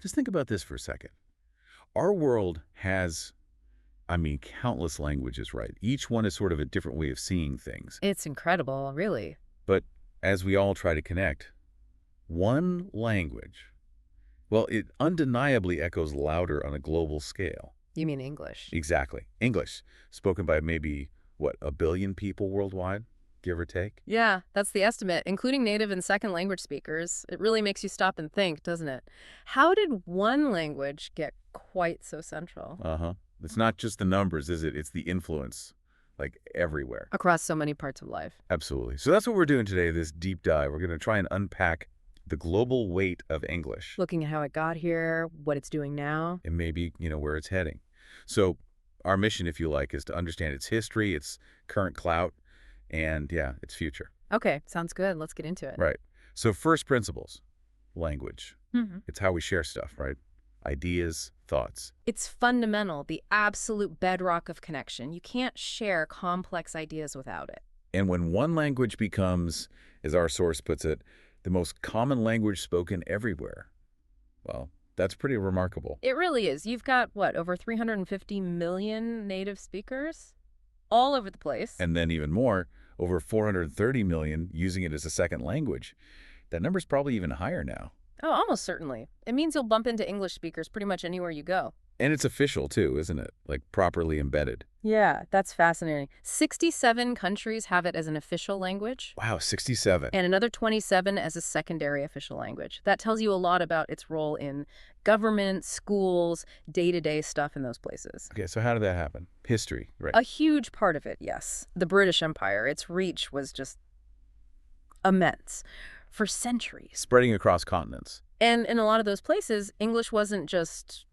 Just think about this for a second. Our world has, countless languages, right? Each one is sort of a different way of seeing things. It's incredible, really. But as we all try to connect, one language, well, it undeniably echoes louder on a global scale. You mean English? Exactly. English, spoken by maybe, what, a billion people worldwide, give or take? Yeah, that's the estimate, including native and second language speakers. It really makes you stop and think, doesn't it? How did one language get quite so central? Uh-huh. It's not just the numbers, is it? It's the influence, like everywhere. Across so many parts of life. Absolutely. So that's what we're doing today, this deep dive. We're going to try and unpack the global weight of English Looking at how it got here, what it's doing now. and maybe, where it's heading. So our mission, if you like, is to understand its history, its current clout, and, yeah, its future. Okay, sounds good. Let's get into it. Right. So first principles, language. Mhm. It's how we share stuff, right? Ideas, thoughts. It's fundamental, the absolute bedrock of connection. You can't share complex ideas without it. And when one language becomes, as our source puts it, the most common language spoken everywhere, well, that's pretty remarkable. It really is. You've got, what, over 350 million native speakers? All over the place. And then even more, over 430 million using it as a second language. That number's probably even higher now. Oh, almost certainly. It means you'll bump into English speakers pretty much anywhere you go. And it's official, too, isn't it? Like, properly embedded. Yeah, that's fascinating. 67 countries have it as an official language, Wow, 67. and another 27 as a secondary official language. That tells you a lot about its role in government, schools, day-to-day stuff in those places. Okay, so how did that happen? History, right? A huge part of it, yes. The British Empire, its reach was just immense for centuries. Spreading across continents. And in a lot of those places, English wasn't just,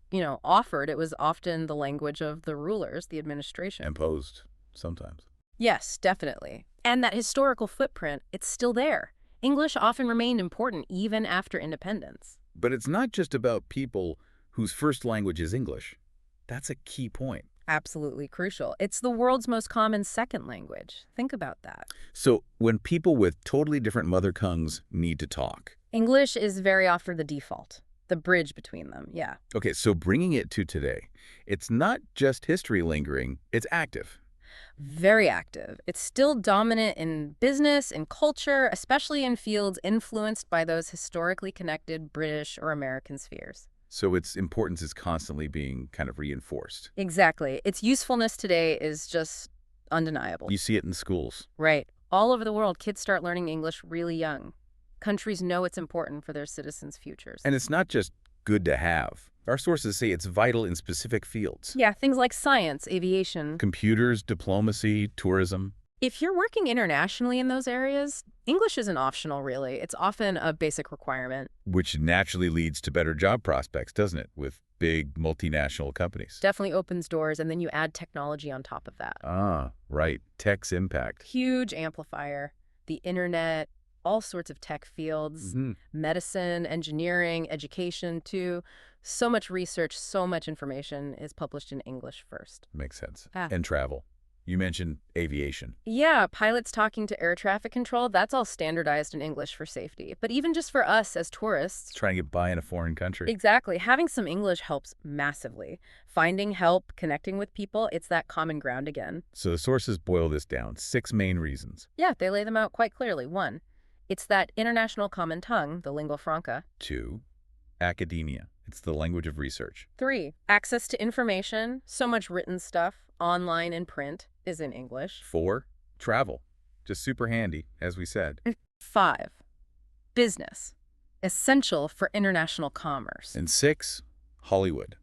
offered. It was often the language of the rulers, the administration. Imposed, sometimes. Yes, definitely. And that historical footprint, it's still there. English often remained important even after independence. But it's not just about people whose first language is English. That's a key point. Absolutely crucial. It's the world's most common second language. Think about that. So when people with totally different mother tongues need to talk. English is very often the default, the bridge between them, yeah. Okay, so bringing it to today, it's not just history lingering, it's active. Very active. It's still dominant in business and culture, especially in fields influenced by those historically connected British or American spheres. So its importance is constantly being kind of reinforced. Exactly. Its usefulness today is just undeniable. You see it in schools. Right. All over the world, kids start learning English really young. Countries know it's important for their citizens' futures. And it's not just good to have. Our sources say it's vital in specific fields. Yeah, things like science, aviation. Computers, diplomacy, tourism. If you're working internationally in those areas, English isn't optional, really. It's often a basic requirement. Which naturally leads to better job prospects, doesn't it, with big multinational companies? Definitely opens doors, and then you add technology on top of that. Ah, right. Tech's impact. Huge amplifier. The internet, all sorts of tech fields, medicine, engineering, education, too. So much research, so much information is published in English first. Makes sense. Ah. And travel. You mentioned aviation. Yeah, pilots talking to air traffic control, that's all standardized in English for safety. But even just for us as tourists. Trying to get by in a foreign country. Exactly. Having some English helps massively. Finding help, connecting with people, it's that common ground again. So the sources boil this down. 6 main reasons. Yeah, they lay them out quite clearly. 1, it's that international common tongue, the lingua franca. 2, academia. It's the language of research. 3, access to information. So much written stuff, online and print, is in English. 4, travel. Just super handy, as we said. 5, business. Essential for international commerce. And 6, Hollywood.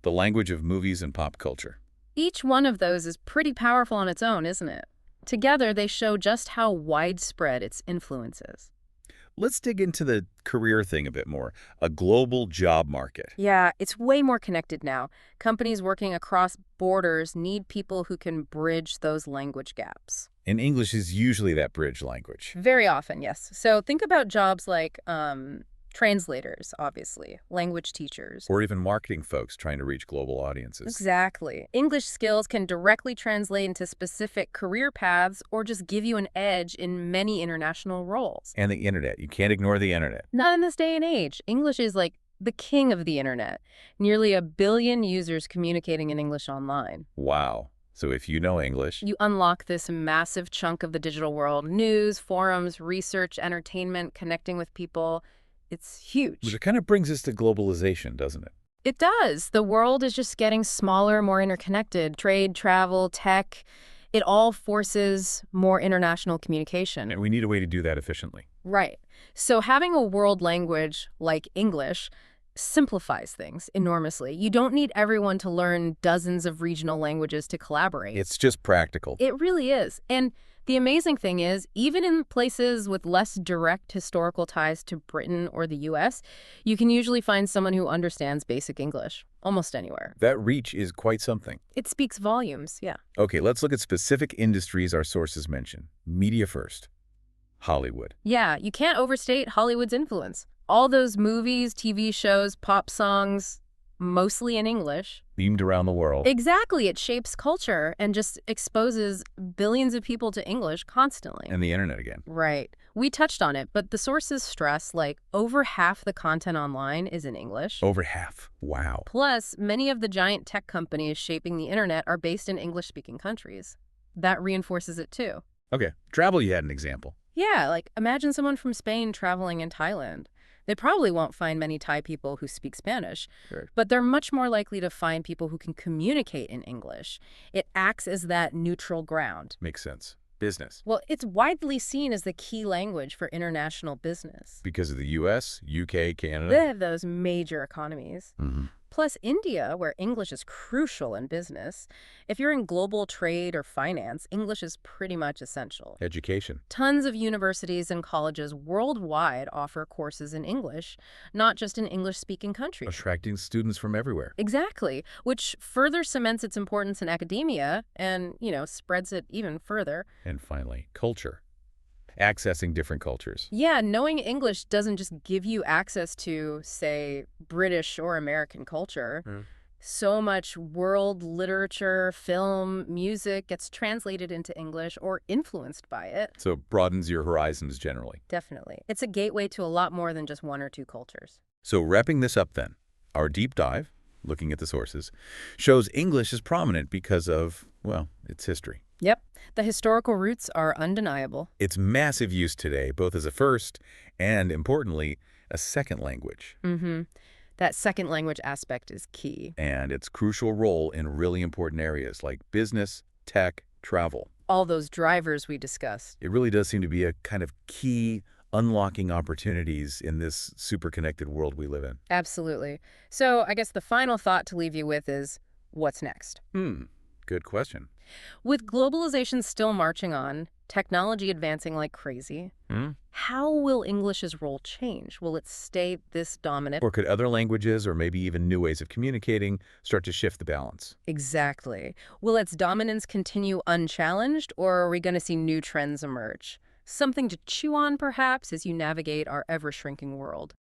The language of movies and pop culture. Each one of those is pretty powerful on its own, isn't it? Together, they show just how widespread its influence is. Let's dig into the career thing a bit more. A global job market. Yeah, it's way more connected now. Companies working across borders need people who can bridge those language gaps. And English is usually that bridge language. Very often, yes. So think about jobs like translators, obviously, language teachers. Or even marketing folks trying to reach global audiences. Exactly. English skills can directly translate into specific career paths or just give you an edge in many international roles. And the internet. You can't ignore the internet. Not in this day and age. English is like the king of the internet. Nearly 1 billion users communicating in English online. Wow. So if you know English, You unlock this massive chunk of the digital world. News, forums, research, entertainment, connecting with people. It's which huge. it kind of brings us to globalization, doesn't it? It does. The world is just getting smaller, more interconnected. Trade, travel, tech, it all forces more international communication. And we need a way to do that efficiently. Right. So having a world language like English simplifies things enormously. You don't need everyone to learn dozens of regional languages to collaborate. It's just practical. It really is. And the amazing thing is, even in places with less direct historical ties to Britain or the US, you can usually find someone who understands basic English, almost anywhere. That reach is quite something. It speaks volumes, yeah. Okay, let's look at specific industries our sources mention. Media first. Hollywood. Yeah, you can't overstate Hollywood's influence. All those movies, TV shows, pop songs, mostly in English. Beamed around the world. Exactly, it shapes culture and just exposes billions of people to English constantly. And the internet again. Right. We touched on it, but the sources stress like over half the content online is in English. Over half. Wow. Plus, many of the giant tech companies shaping the internet are based in English-speaking countries. That reinforces it too. Okay, travel, you had an example. Yeah, like imagine someone from Spain traveling in Thailand. They probably won't find many Thai people who speak Spanish, Sure. but they're much more likely to find people who can communicate in English. It acts as that neutral ground. Makes sense. Business. Well, it's widely seen as the key language for international business. Because of the US, UK, Canada. They have those major economies. Mhm. Plus India, where English is crucial in business. If you're in global trade or finance, English is pretty much essential. Education. Tons of universities and colleges worldwide offer courses in English, not just in English-speaking countries. Attracting students from everywhere. Exactly, which further cements its importance in academia and, spreads it even further. And finally, culture. Accessing different cultures. Yeah, knowing English doesn't just give you access to, say, British or American culture. So much world literature, film, music gets translated into English or influenced by it. So it broadens your horizons generally. Definitely. It's a gateway to a lot more than just one or two cultures. So wrapping this up then, our deep dive, looking at the sources, shows English is prominent because of, well, its history. Yep. The historical roots are undeniable. Its massive use today, both as a first and, importantly, a second language. That second language aspect is key. And its crucial role in really important areas like business, tech, travel. All those drivers we discussed. It really does seem to be a kind of key unlocking opportunities in this super connected world we live in. Absolutely. So I guess the final thought to leave you with is, what's next? Good question. With globalization still marching on, technology advancing like crazy, how will English's role change? Will it stay this dominant? Or could other languages or maybe even new ways of communicating start to shift the balance? Exactly. Will its dominance continue unchallenged, or are we going to see new trends emerge? Something to chew on, perhaps, as you navigate our ever-shrinking world.